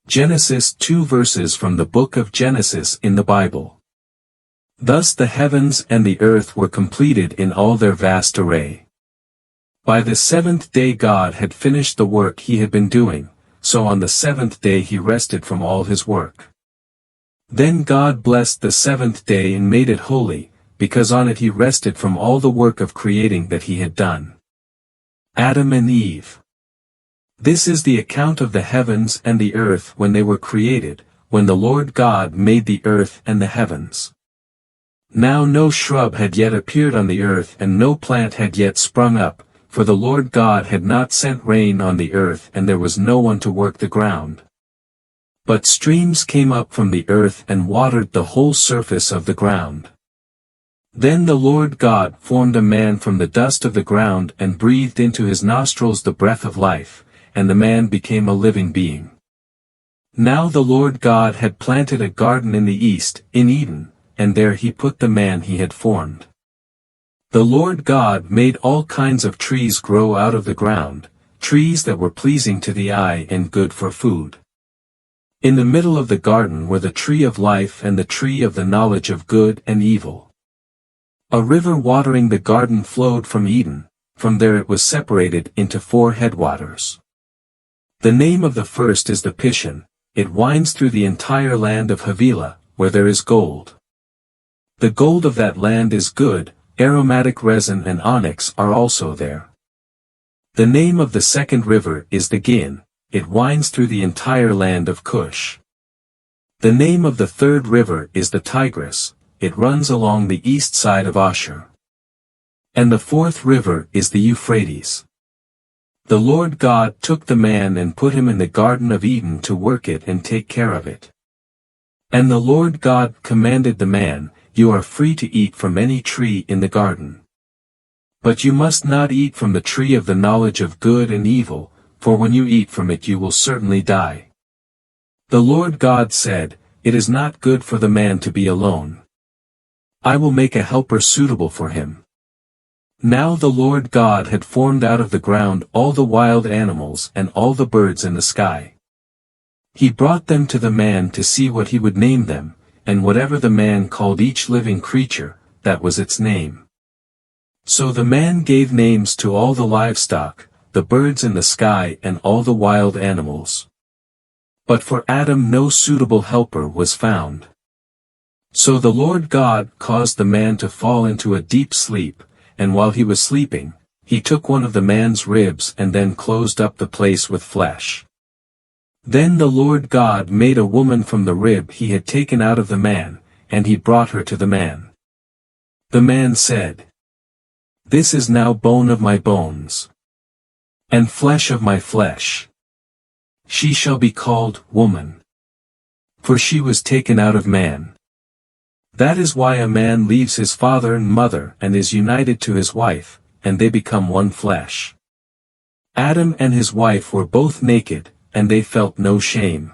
Genesis 2 verses from the book of Genesis in the Bible. Thus the heavens and the earth were completed in all their vast array. By the seventh day God had finished the work he had been doing, so on the seventh day he rested from all his work. Then God blessed the seventh day and made it holy, because on it he rested from all the work of creating that he had done. Adam and Eve. This is the account of the heavens and the earth when they were created, when the Lord God made the earth and the heavens. Now no shrub had yet appeared on the earth and no plant had yet sprung up, for the Lord God had not sent rain on the earth and there was no one to work the ground. But streams came up from the earth and watered the whole surface of the ground. Then the Lord God formed a man from the dust of the ground and breathed into his nostrils the breath of life, and the man became a living being. Now the Lord God had planted a garden in the east, in Eden, and there he put the man he had formed. The Lord God made all kinds of trees grow out of the ground, trees that were pleasing to the eye and good for food. In the middle of the garden were the tree of life and the tree of the knowledge of good and evil. A river watering the garden flowed from Eden, from there it was separated into 4 headwaters. The name of the first is the Pishon, it winds through the entire land of Havilah, where there is gold. The gold of that land is good, aromatic resin and onyx are also there. The name of the second river is the Gin, it winds through the entire land of Cush. The name of the third river is the Tigris, it runs along the east side of Ashur. And the fourth river is the Euphrates. The Lord God took the man and put him in the Garden of Eden to work it and take care of it. And the Lord God commanded the man, "You are free to eat from any tree in the garden. But you must not eat from the tree of the knowledge of good and evil, for when you eat from it you will certainly die." The Lord God said, "It is not good for the man to be alone. I will make a helper suitable for him." Now the Lord God had formed out of the ground all the wild animals and all the birds in the sky. He brought them to the man to see what he would name them, and whatever the man called each living creature, that was its name. So the man gave names to all the livestock, the birds in the sky and all the wild animals. But for Adam no suitable helper was found. So the Lord God caused the man to fall into a deep sleep, and while he was sleeping, he took one of the man's ribs and then closed up the place with flesh. Then the Lord God made a woman from the rib he had taken out of the man, and he brought her to the man. The man said, "This is now bone of my bones, and flesh of my flesh. She shall be called woman, for she was taken out of man. That is why a man leaves his father and mother and is united to his wife, and they become one flesh." Adam and his wife were both naked, and they felt no shame.